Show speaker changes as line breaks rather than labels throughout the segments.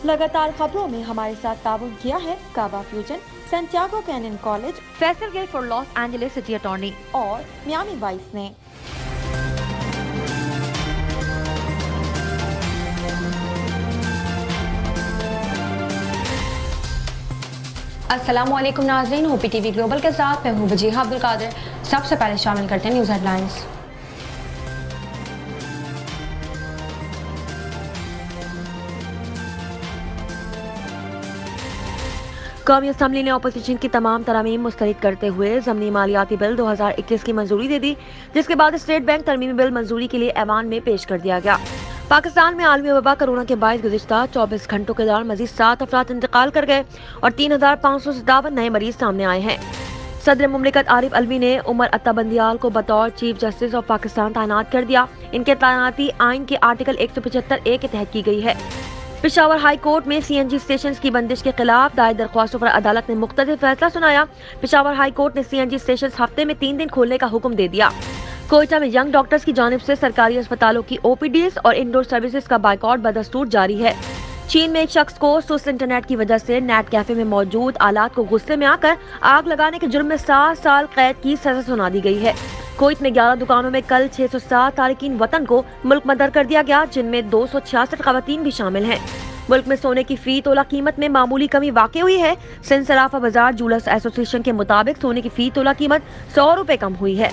लगातार खबरों में हमारे साथ ताउन किया है काबा fusion, Santiago Canyon College, Faisal Gill for Los Angeles city attorney और मियामी वाइस ने।
अस्सलामुअलैकुम नाज़रीन, होपी टीवी ग्लोबल के साथ मैं हूँ वजीहा अब्दुल कादिर। सबसे पहले शामिल करते हैं न्यूज़ हेडलाइंस।
कौमी असम्बली ने अपोजिशन की तमाम तरमीम मुस्तरद करते हुए ज़मीनी मालियाती बिल 2021 की मंजूरी दे दी, जिसके बाद स्टेट बैंक तरमीमी बिल मंजूरी के लिए ऐवान में पेश कर दिया गया। पाकिस्तान में आलमी वबा कोरोना के बायस गुज़िश्ता 24 घंटों के दौरान मजीद 7 अफराद इंतकाल कर गए और 3,557 नए मरीज सामने आए हैं। सदर मुमलिकत आरिफ अलवी ने उमर अत्ता बंदियाल को बतौर चीफ जस्टिस ऑफ पाकिस्तान तैनात कर दिया। इनके तैनाती आइन के आर्टिकल 175A के तहत की गई है। पेशावर हाई कोर्ट में CNG स्टेशन की बंदिश के खिलाफ दायर दरख्वास्तों पर अदालत ने मुख्तलिफ फैसला सुनाया। पेशावर हाई कोर्ट ने CNG स्टेशन हफ्ते में 3 दिन खोलने का हुक्म दे दिया। कोयटा में यंग डॉक्टर्स की जानिब से सरकारी अस्पतालों की OPDs और इंडोर सर्विसेज का बाइकआउट बदस्तूर जारी है। चीन में एक शख्स को सुस्त इंटरनेट की वजह से नेट कैफे में मौजूद आलात को गुस्से में आकर आग लगाने के जुर्म में 7 साल कैद की सजा सुना दी गई है। कुवैत में 11 दुकानों में कल 607 तारिकीन वतन को मुल्क मदर कर दिया गया, जिनमें 266 खवातीन भी शामिल हैं। मुल्क में सोने की फी तोला कीमत में मामूली कमी वाक़ हुई है। सिंध सराफा बाजार जूलर्स एसोसिएशन के मुताबिक सोने की फी तोला कीमत 100 रुपए कम हुई है।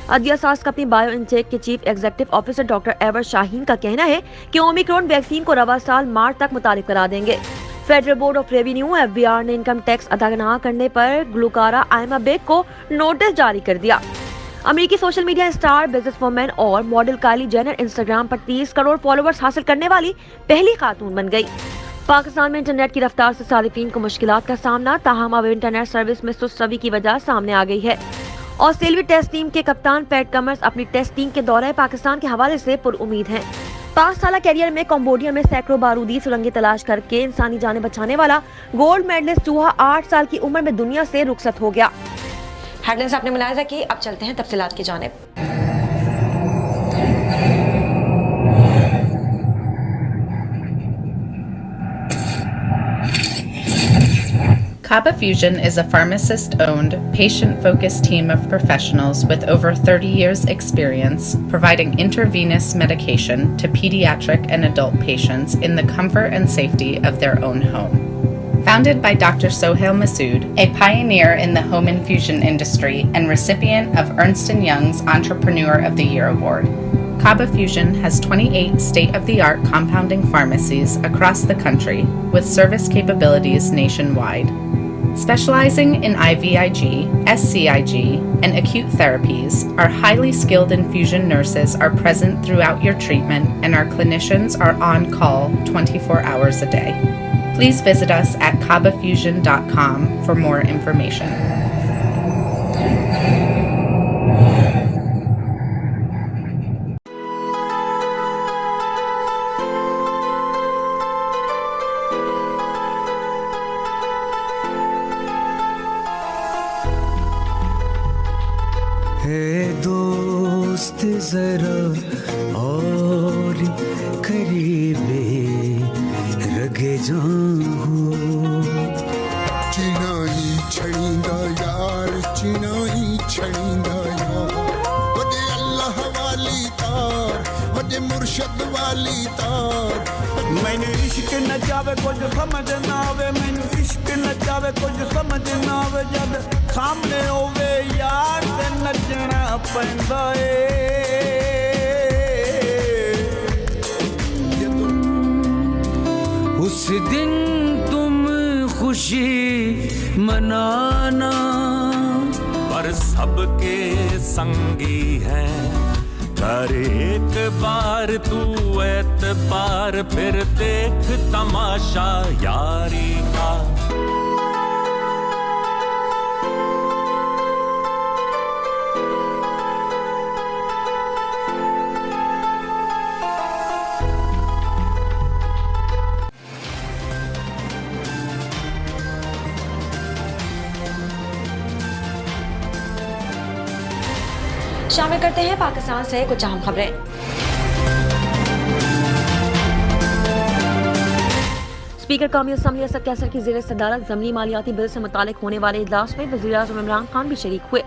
अदिया सास कंपनी बायो इनटेक के chief executive officer doctor ever Shaheen का कहना है कि ओमिक्रॉन वैक्सीन को रवा साल मार्च तक मुतारिफ करा देंगे। Federal board of revenue FBR ने इनकम टैक्स अदा न करने पर गुलकारा आयमा बेग को नोटिस जारी कर दिया। अमेरिकी सोशल मीडिया स्टार, बिजनेसवुमन और मॉडल काइली जेनर इंस्टाग्राम पर 30 करोड़ फॉलोअर्स हासिल करने वाली पहली खातून बन गई। पाकिस्तान में इंटरनेट की रफ्तार से सारिफीन को मुश्किलात का सामना, ताहम अब इंटरनेट सर्विस में सुस्त रवि की वजह सामने आ गई है। ऑस्ट्रेलियाई टेस्ट टीम के कप्तान पैट कमिंस अपनी टेस्ट टीम के दौरे पाकिस्तान के हवाले से पुरउम्मीद हैं। 5 साल कैरियर में कंबोडिया में सैकड़ों बारूदी सुरंगें तलाश करके इंसानी जानें बचाने वाला गोल्ड मेडलिस्ट चूहा 8 साल की उम्र में दुनिया से रुखसत हो गया।
हेडलाइंस आपने मुलाहिजा की, अब चलते हैं तफसीलात की जानिब।
Kaba Fusion is a pharmacist-owned, patient-focused team of professionals with over 30 years' experience providing intravenous medication to pediatric and adult patients in the comfort and safety of their own home. Founded by Dr. Sohail Masood, a pioneer in the home infusion industry and recipient of Ernst & Young's Entrepreneur of the Year award, Kaba Fusion has 28 state-of-the-art compounding pharmacies across the country with service capabilities nationwide. Specializing in IVIG, SCIG, and acute therapies, our highly skilled infusion nurses are present throughout your treatment and our clinicians are on call 24 hours a day. Please visit us at kabafusion.com for more information.
दोस्त जरा और करीबे रगे जाऊं चिनाई छड़ींदा यार चिनाई छड़ींदा यार वदे अल्लाह वाली तार वदे मुर्शद वाली तार मैंने इश्क न जावे कुछ समझ ना आवे मैंने इश्क न जावे कुछ समझ ना आवे जब सामने होवे यार ते नचना पैंदा उस दिन तुम खुशी मनाना
पर सबके संगी हैं कर एक बार तू एतबार फिर देख तमाशा यारी का
शामिल करते हैं पाकिस्तान से कुछ अहम खबरें।
स्पीकर कौमी असम्बली असद कैसर की ज़ेर सदारत ज़मीनी मालियाती बिल से मुतालिक होने वाले इजलास में वज़ीर-ए-आज़म इमरान खान भी शरीक हुए।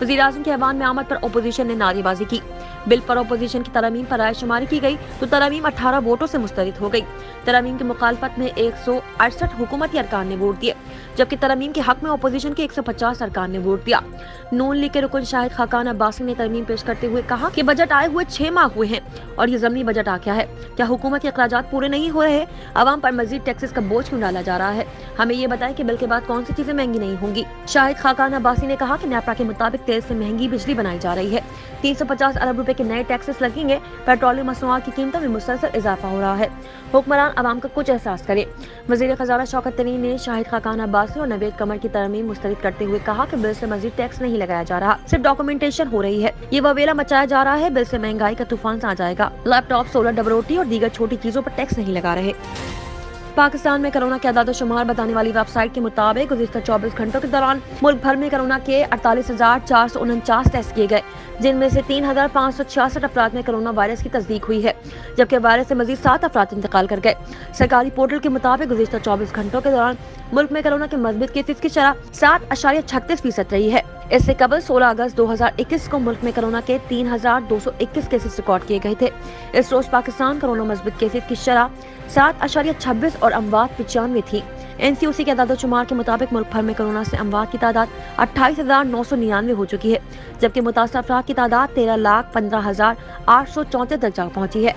वज़ीर-ए-आज़म के ऐवान में आमद पर ओपोजिशन ने नारेबाजी की। बिल पर ओपोजिशन की तरमीम पर राय शुमारी की गई तो तरमीम 18 वोटों से मुस्तरद हो गई। तरमीम की मुखालफत में 168 हुकूमती अरकान ने वोट दिए, जबकि तरमीम के हक में ओपोजिशन के 150 अरकान ने वोट दिया। नून लीग के रुकन शाहिद खाकान अब्बासी ने तरमीम पेश करते हुए कहा कि बजट आए हुए 6 माह हुए हैं और ये ज़मीनी बजट आ गया है। क्या हुकूमत के अखराजात पूरे नहीं हो रहे? अवाम पर मजीद टैक्सेस का बोझ क्यों डाला जा रहा है? हमें ये बताएं कि बिल के बाद कौन सी चीजें महंगी नहीं होंगी। शाहिद खाकान अब्बासी ने कहा कि नेपरा के मुताबिक तेल से महंगी बिजली बनाई जा रही है। 350 अरब रुपए के नए टैक्सेस लगेंगे। पेट्रोलियम मसनूआत की कीमतों में मुसलसल इजाफा हो रहा है। हुक्मरान अवाम का कुछ एहसास करे। वज़ीर खजाना शौकत तरीन ने शाहिद खाकान अब्बासी और नवेद कमर की तरमीम मुस्तरद करते हुए कहा कि बिल से मजीद टैक्स नहीं लगाया जा रहा, सिर्फ डॉक्यूमेंटेशन हो रही है। ये ववेला मचाया जा रहा है। बिल से महंगाई का तूफान आ जाएगा। लैपटॉप, सोलर, डबरोटी और दीगर छोटी चीजों पर टैक्स नहीं लगा रहे। पाकिस्तान में कोरोना के आदाद शुमार बताने वाली वेबसाइट के मुताबिक गुज़िश्ता 24 घंटों के दौरान मुल्क भर में कोरोना के 48,449 टेस्ट किए गए, जिनमें से 3,566 अफराद में कोरोना वायरस की तस्दीक हुई है, जबकि वायरस से मजीद 7 अफराद इंतकाल कर गए। सरकारी पोर्टल के मुताबिक गुज़िश्ता 24 घंटों के दौरान मुल्क में कोरोना के मज़बूत केसेस की शरह 7.36% रही है। इससे कबल 16 अगस्त 2021 को मुल्क में कोरोना के 3,221 केसेस रिकॉर्ड किए गए थे। इस रोज पाकिस्तान कोरोना मज़बूत केसेस की शरह 7.26 और अमवात 95 थी। NCOC के आदाद शुमार के मुताबिक मुल्क भर में कोरोना से अमवात की तादाद 28,999 हो चुकी है, जबकि मुतासर अफराद की तादाद 13,15,834 तक जा पहुंची है।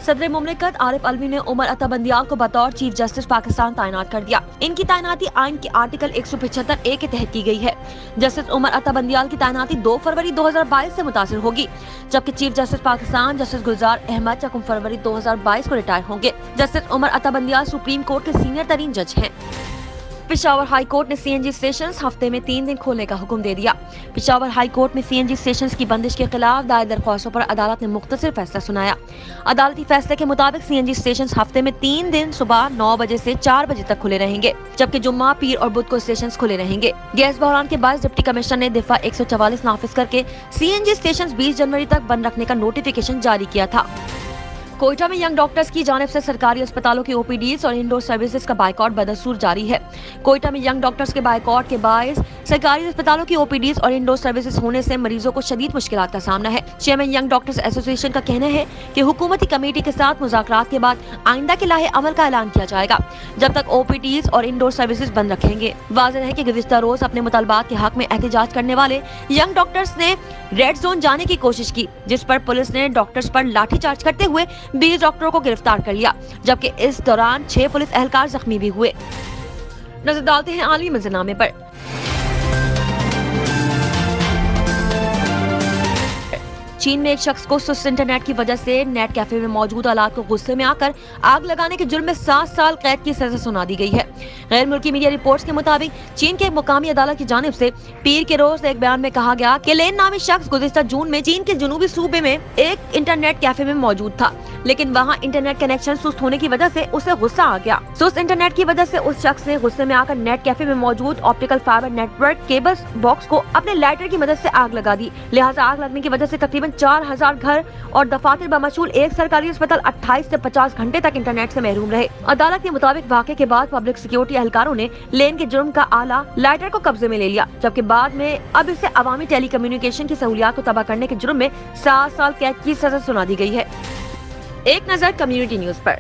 सदर मुमलिकत आरिफ अलवी ने उमर अता बंदियाल को बतौर चीफ जस्टिस पाकिस्तान तैनात कर दिया। इनकी तैनाती आइन के आर्टिकल 175A के तहत की गई है। जस्टिस उमर अता बंदियाल की तैनाती 2 फरवरी 2022 से मुतासिर होगी, जबकि चीफ जस्टिस पाकिस्तान जस्टिस गुलजार अहमद 4 फरवरी 2022 को रिटायर होंगे। Justice Umar Ata Bandial supreme court के सीनियर तरीन जज हैं। पेशावर हाई कोर्ट ने CNG स्टेशंस हफ्ते में 3 दिन खोलने का हुक्म दे दिया। पेशावर हाई कोर्ट में CNG स्टेशंस की बंदिश के खिलाफ दायर दरख्वास्तों पर अदालत ने मुख्तसर फैसला सुनाया। अदालती फैसले के मुताबिक CNG स्टेशंस हफ्ते में 3 दिन सुबह 9 बजे से 4 बजे तक खुले रहेंगे, जबकि जुम्मा, पीर और बुध को स्टेशंस खुले रहेंगे। गैस बहरान के बाद डिप्टी कमिश्नर ने दिफा 144 नाफिज करके CNG स्टेशंस 20 जनवरी तक बंद रखने का नोटिफिकेशन जारी किया था। कोयटा में यंग डॉक्टर्स की जानिब से सरकारी अस्पतालों की OPDs और इंडोर सर्विसेज का बाइकआउट बदस्तूर जारी है। कोयटा में यंग डॉक्टर्स के बाइकआउट के बायस सरकारी अस्पतालों की OPDs और इंडोर सर्विसेज होने से मरीजों को शदीद मुश्किलात का सामना है। चेयरमैन यंग डॉक्टर्स एसोसिएशन का कहना है कि हुकूमती कमेटी के साथ मुज़ाकरात के बाद आइंदा के लाहे अमल का ऐलान किया जाएगा, जब तक OPDs और इंडोर सर्विसेज बंद रखेंगे। वाज़ेह है कि गुज़िश्ता रोज अपने मुतालबात के हक में एहतजाज करने वाले यंग डॉक्टर्स ने रेड जोन जाने की कोशिश की, जिस पर पुलिस ने डॉक्टर्स पर लाठीचार्ज करते हुए 20 डॉक्टरों को गिरफ्तार कर लिया, जबकि इस दौरान 6 पुलिस एहलकार जख्मी भी हुए। नजर डालते हैं आलमी मंजरनामे पर। चीन में एक शख्स को सुस्त इंटरनेट की वजह से नेट कैफे में मौजूद आलात को गुस्से में आकर आग लगाने के जुर्म में 7 साल कैद की सजा सुना दी गई है। गैर मुल्की मीडिया रिपोर्ट्स के मुताबिक चीन के एक मुकामी अदालत की जानिब से पीर के रोज एक बयान में कहा गया कि लेन नामी शख्स गुज़िश्ता जून में चीन के जनूबी सूबे में एक इंटरनेट कैफे में मौजूद था, लेकिन वहाँ इंटरनेट कनेक्शन सुस्त होने की वजह से उसे गुस्सा आ गया। सुस्त इंटरनेट की वजह से उस शख्स ने गुस्से में आकर नेट कैफे में मौजूद optical fibre network cables box को अपने लाइटर की मदद से आग लगा दी। लिहाजा आग लगने की वजह से तकरीबन 4000 घर और दफातर बमशूल एक सरकारी अस्पताल 28 से 50 घंटे तक इंटरनेट से महरूम रहे। अदालत के मुताबिक वाक़े के बाद पब्लिक सिक्योरिटी एहलकारों ने लेन के जुर्म का आला लाइटर को कब्जे में ले लिया, जबकि बाद में अब इसे अवामी टेलीकम्युनिकेशन की सहूलियात को तबाह करने के जुर्म में 7 साल कैद की सजा सुना दी गई है। एक नजर कम्युनिटी न्यूज पर।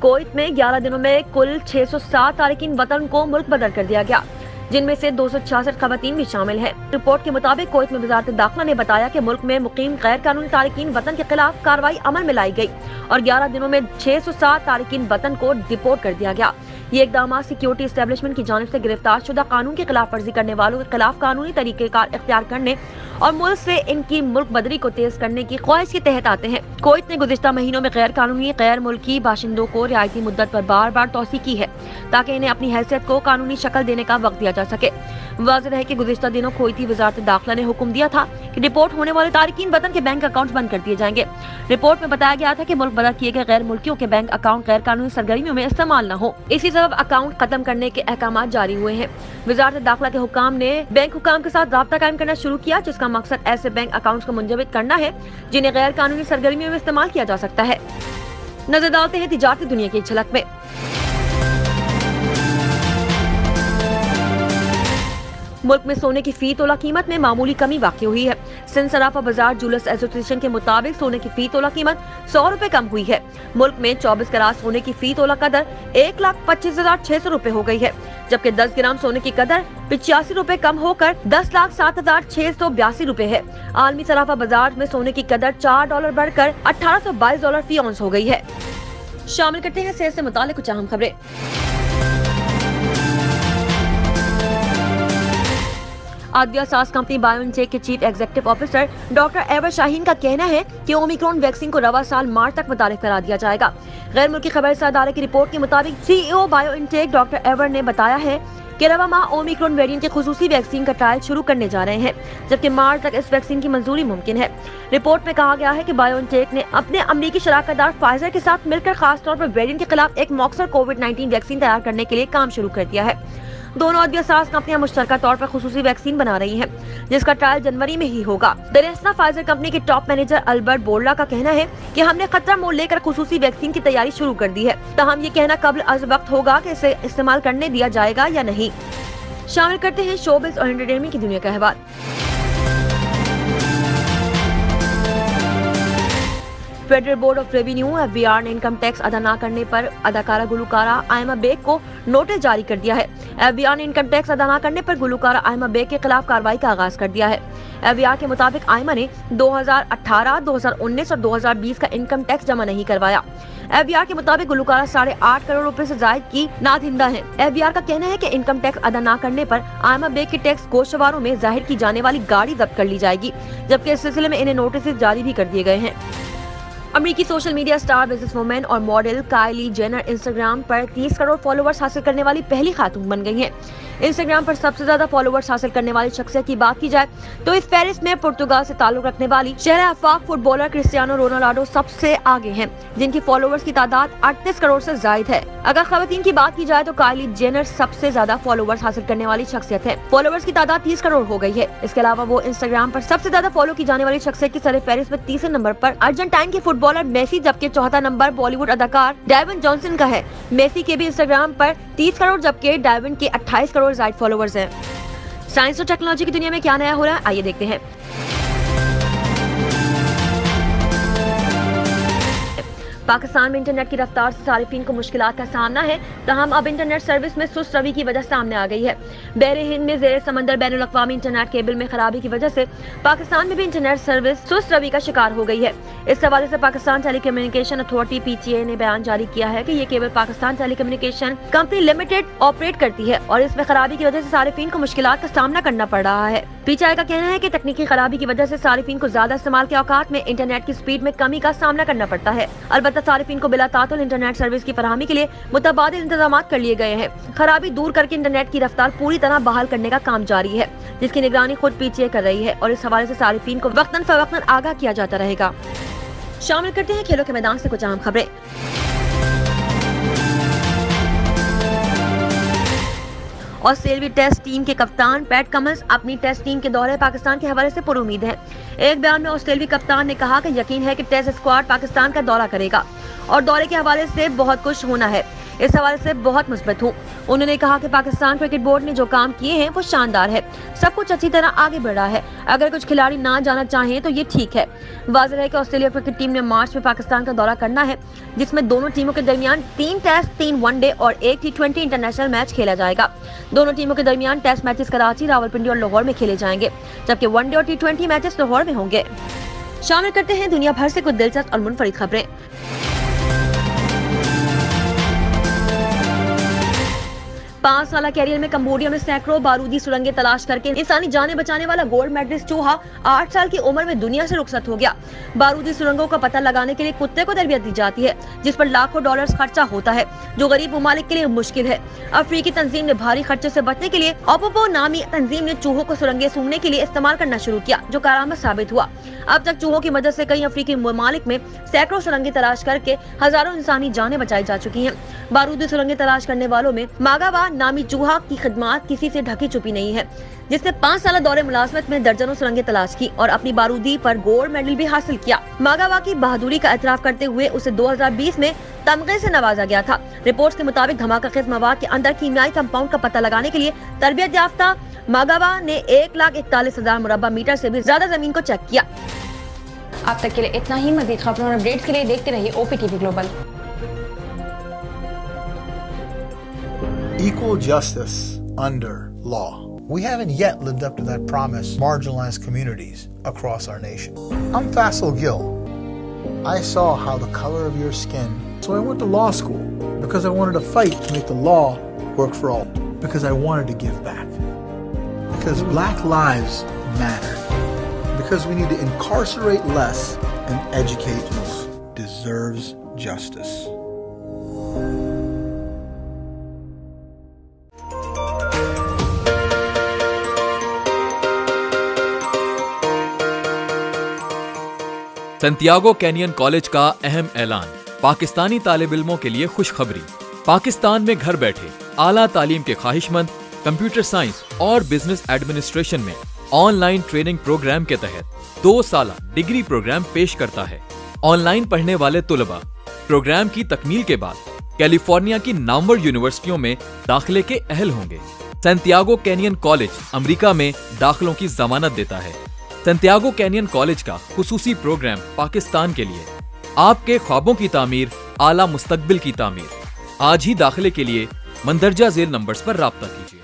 कोयत में 11 दिनों में कुल 607 तारिकीन वतन को मुल्क बदर कर दिया गया, जिनमें से 266 खवातीन भी शामिल हैं। रिपोर्ट के मुताबिक कोयत में वजारत दाखिला ने बताया कि मुल्क में मुकीम गैर कानूनी तारिकीन वतन के खिलाफ कार्रवाई अमल में लाई गई और 11 दिनों में 607 तारिकीन वतन को डिपोर्ट कर दिया गया। ये इकदाम सिक्योरिटी एस्टेब्लिशमेंट की जानिब से गिरफ्तार शुदा कानून की खिलाफ वर्जी करने वालों के खिलाफ कानूनी तरीकेकार इख्तियार करने और मुल्क से इनकी मुल्क बदरी को तेज करने की ख्वाहिश के तहत आते हैं। कोयत ने गुज़िश्ता महीनों में गैर कानूनी गैर मुल्की बाशिंदों को रियायती मुद्दत पर बार बार तौसी की है, ताकि इन्हें अपनी हैसियत को कानूनी शक्ल देने का वक्त दिया जा सके। वाज़ेह है कि गुज़िश्ता दिनों कोयती वजारत दाखिला ने हुक्म दिया था कि डिपोर्ट होने वाले तारिकीन वतन के बैंक अकाउंट बंद कर दिए जाएंगे। रिपोर्ट में बताया गया था कि मुल्क बदर किए गए गैर मुल्कियों के बैंक अकाउंट गैर कानूनी सरगर्मियों में इस्तेमाल न हो। इसी तरह रिजर्व अकाउंट खत्म करने के अहकाम जारी हुए हैं। वजारत दाखिला के हुकाम ने बैंक हुकाम के साथ राब्ता कायम करना शुरू किया, जिसका मकसद ऐसे बैंक अकाउंट्स को मुंजमद करना है जिन्हें गैर कानूनी सरगर्मियों में इस्तेमाल किया जा सकता है। नजर डालते हैं तिजारती दुनिया की झलक में। मुल्क में सोने की फी तोला कीमत में मामूली कमी वाक़ई हुई है। सिंध सराफा बाजार जूलर्स एसोसिएशन के मुताबिक सोने की फी तोला कीमत 100 रुपए कम हुई है। मुल्क में 24 कैरात सोने की फी तोला कदर 1,25,600 रुपए हो गई है, जबकि 10 ग्राम सोने की कदर 85 रुपए कम होकर 10,07,682 रुपए है। आलमी सराफा बाजार में सोने की कदर $4 बढ़कर $1822 फी औंस हो गई है। शामिल करते हैं सेहत से मुताल्लिक कुछ अहम खबरें। आदिया सास कंपनी बायोटेक के chief executive officer doctor ever Shaheen का कहना है कि ओमिक्रॉन वैक्सीन को रवा साल मार्च तक मुतारिफ करा दिया जाएगा। गैर मुल्की खबर अदारे की रिपोर्ट के मुताबिक CEO बायोटेक डॉक्टर एवर ने बताया है कि रवा माह ओमिक्रॉन वेरिएंट के खुसूसी वैक्सीन का ट्रायल शुरू करने जा रहे हैं, जबकि मार्च तक इस वैक्सीन की मंजूरी मुमकिन है। रिपोर्ट में कहा गया है कि बायोटेक ने अपने अमरीकी शराकतदार फाइजर के साथ मिलकर खास तौर पर वेरिएंट के खिलाफ एक मौखर कोविड-19 वैक्सीन तैयार करने के लिए काम शुरू कर दिया है। दोनों अदिया सास कंपनियां मुश्तरका तौर पर खुसूसी वैक्सीन बना रही हैं, जिसका ट्रायल जनवरी में ही होगा। दरअसल फाइजर कंपनी के टॉप मैनेजर अल्बर्ट बोर्ला का कहना है कि हमने खतरा मोल लेकर खुसूसी वैक्सीन की तैयारी शुरू कर दी है, ताहम ये कहना कब्ल अज वक्त होगा कि इसे इस्तेमाल करने दिया जाएगा या नहीं। शामिल करते हैं शोबिज़ और एंटरटेनमेंट की दुनिया का अहवाल। Federal board of revenue FBR ने इनकम टैक्स अदा न करने पर अदाकारा गुलकारा आयमा बेग को नोटिस जारी कर दिया है। FBR ने इनकम टैक्स अदा न करने पर गुलकारा आयमा बेग के खिलाफ कार्रवाई का आगाज कर दिया है। FBR के मुताबिक आयमा ने 2018, 2019 और 2020 का इनकम टैक्स जमा नहीं करवाया। FBR के मुताबिक गुलकारा 8.5 करोड़ रुपए से जायद की नादहिंदा है। FBR का कहना है कि इनकम टैक्स अदा न करने पर आयमा बेग के टैक्स गोशवारों में जाहिर की जाने वाली गाड़ी जब्त कर ली जाएगी, जबकि इस सिलसिले में इन्हें नोटिस जारी भी कर दिए गए हैं। अमेरिकी सोशल मीडिया स्टार, बिजनेसवुमन और मॉडल काइली जेनर इंस्टाग्राम पर 30 करोड़ फॉलोअर्स हासिल करने वाली पहली खातून बन गई हैं। इंस्टाग्राम पर सबसे ज्यादा फॉलोअर्स हासिल करने वाली शख्सियत की बात की जाए तो इस फहरिस्त में पुर्तगाल से ताल्लुक रखने वाली शहर आफाक फुटबॉलर क्रिस्टियानो रोनाल्डो सबसे आगे हैं, जिनकी फॉलोअर्स की तादाद 38 करोड़ से जायद है। अगर खवातीन की बात की जाए तो काइली जेनर सबसे ज्यादा फॉलोअर्स हासिल करने वाली शख्सियत है। फॉलोअर्स की तादाद 30 करोड़ हो गई है। इसके अलावा वो इंस्टाग्राम पर सबसे ज्यादा फॉलो की जाने वाली शख्सियत की सर फहरिस्त में तीसरे नंबर पर अर्जेंटाइन के फुटबॉलर मेसी, जबकि चौथा नंबर बॉलीवुड अदाकार डायवन जॉनसन का है। मेसी के भी इंस्टाग्राम पर 30 करोड़ जबकि डायवन के 28 करोड़ जायद फॉलोअर्स हैं। साइंस और टेक्नोलॉजी की दुनिया में क्या नया हो रहा है, आइए देखते हैं। पाकिस्तान में इंटरनेट की रफ्तार से सारिफीन को मुश्किलात का सामना है, तहम अब इंटरनेट सर्विस में सुस्त रवि की वजह सामने आ गई है। बहरे हिंद में ज़ेरे समंदर बैनुल अक़वामी इंटरनेट केबल में खराबी की वजह से पाकिस्तान में भी इंटरनेट सर्विस सुस्त रवि का शिकार हो गई है। इस हवाले से पाकिस्तान टेलीकम्युनिकेशन अथॉरिटी PTA ने बयान जारी किया है कि ये cable Pakistan telecommunication company limited operate करती है और इसमें खराबी की वजह से सारिफीन को मुश्किलात का सामना करना पड़ रहा है। PTI का कहना है कि तकनीकी खराबी की वजह से सारिफीन को ज्यादा इस्तेमाल के औकात में इंटरनेट की स्पीड में कमी का सामना करना पड़ता है। अलबत्ता सारिफीन को बिला तातुल इंटरनेट सर्विस की फराहमी के लिए मुतबादिल इंतजाम कर लिए गए हैं। खराबी दूर करके इंटरनेट की रफ्तार पूरी तरह बहाल करने का काम जारी है, जिसकी निगरानी खुद PTA कर रही है और इस हवाले से सारिफीन को वक्तन फवक्तन आगाह किया जाता रहेगा। शामिल करते हैं खेलों के मैदान से कुछ अहम खबरें। ऑस्ट्रेलियाई टेस्ट टीम के कप्तान पैट कमिंस अपनी टेस्ट टीम के दौरे पाकिस्तान के हवाले से पुरुमीद हैं। एक बयान में ऑस्ट्रेलियाई कप्तान ने कहा कि यकीन है कि टेस्ट स्क्वाड पाकिस्तान का दौरा करेगा और दौरे के हवाले से बहुत खुश होना है। इस हवाले से बहुत मुस्बत हूँ। उन्होंने कहा कि पाकिस्तान क्रिकेट बोर्ड ने जो काम किए हैं वो शानदार है, सब कुछ अच्छी तरह आगे बढ़ा है। अगर कुछ खिलाड़ी ना जाना चाहें तो ये ठीक है। वाज़ेह है कि ऑस्ट्रेलिया क्रिकेट टीम ने मार्च में पाकिस्तान का दौरा करना है, जिसमें दोनों टीमों के दरमियान 3 टेस्ट, 3 वनडे और 1 T20 इंटरनेशनल मैच खेला जाएगा। दोनों टीमों के दरमियान टेस्ट मैचेस कराची, रावलपिंडी और लाहौर में खेले जाएंगे, जबकि वनडे और T20 मैचेस लाहौर में होंगे। शामिल करते हैं दुनिया भर से कुछ दिलचस्प और मुनफरिद खबरें। 5 साल कैरियर में कंबोडिया में सैकड़ों बारूदी सुरंगें तलाश करके इंसानी जानें बचाने वाला गोल्ड मेडलिस्ट चूहा 8 साल की उम्र में दुनिया से रुखसत हो गया। बारूदी सुरंगों का पता लगाने के लिए कुत्ते को तरबियत दी जाती है, जिस पर लाखों डॉलर्स खर्चा होता है, जो गरीब ममालिक के लिए मुश्किल है। अफ्रीकी तंजीम ने भारी खर्चे से बचने के लिए ओपोपो नामी तंजीम ने चूहों को सुरंगें सूंघने के लिए इस्तेमाल करना शुरू किया, जो कारआमद साबित हुआ। अब तक चूहों की मदद से कई अफ्रीकी ममालिक में सैकड़ों सुरंगें तलाश करके हजारों इंसानी जानें बचाई जा चुकी हैं। बारूदी सुरंगें तलाश करने वालों में मागावा नामी चूहा की खिदमत किसी से ढकी छुपी नहीं है, जिसने 5 साल दौरे मुलाजमत में दर्जनों सुरंगें तलाश की और अपनी बारूदी पर गोल्ड मेडल भी हासिल किया। मागावा की बहादुरी का एतराफ करते हुए उसे 2020 में तमगे से नवाजा गया था। रिपोर्ट्स के मुताबिक धमाकाखेज मवाद के अंदर कीमियाई कंपाउंड का पता लगाने के लिए तरबियत याफ्ता मागावा ने 1,41,000 मुरब्बा मीटर से भी ज्यादा जमीन को चेक किया।
अब तक के लिए इतना ही। मजीद खबरों और अपडेट्स के लिए देखते रहिए OPTV global.
Equal justice under law. We haven't yet lived up to that promise, marginalized communities across our nation. I'm Faisal Gill. I saw how the color of your skin, so I went to law school because I wanted to fight to make the law work for all, because I wanted to give back, because black lives matter, because we need to incarcerate less and educate who deserves justice.
Santiago Canyon college का अहम ऐलान। पाकिस्तानी तालिब इल्मों के लिए खुशखबरी। पाकिस्तान में घर बैठे आला तालीम के ख्वाहिशमंद कंप्यूटर साइंस और बिजनेस एडमिनिस्ट्रेशन में ऑनलाइन ट्रेनिंग प्रोग्राम के तहत 2 साल डिग्री प्रोग्राम पेश करता है। ऑनलाइन पढ़ने वाले तुलबा प्रोग्राम की तकमील के बाद कैलिफोर्निया की नामवर यूनिवर्सिटियों में दाखिले के अहल होंगे। सैंटियागो कैनियन कॉलेज अमेरिका में दाखिलों की जमानत देता है। सैंटियागो कैनियन कॉलेज का खुसूसी प्रोग्राम पाकिस्तान के लिए, आपके ख्वाबों की तामीर, आला मुस्तकबिल की तामीर। आज ही दाखिले के लिए मंदरजा झेल नंबर्स पर राब्ता कीजिए।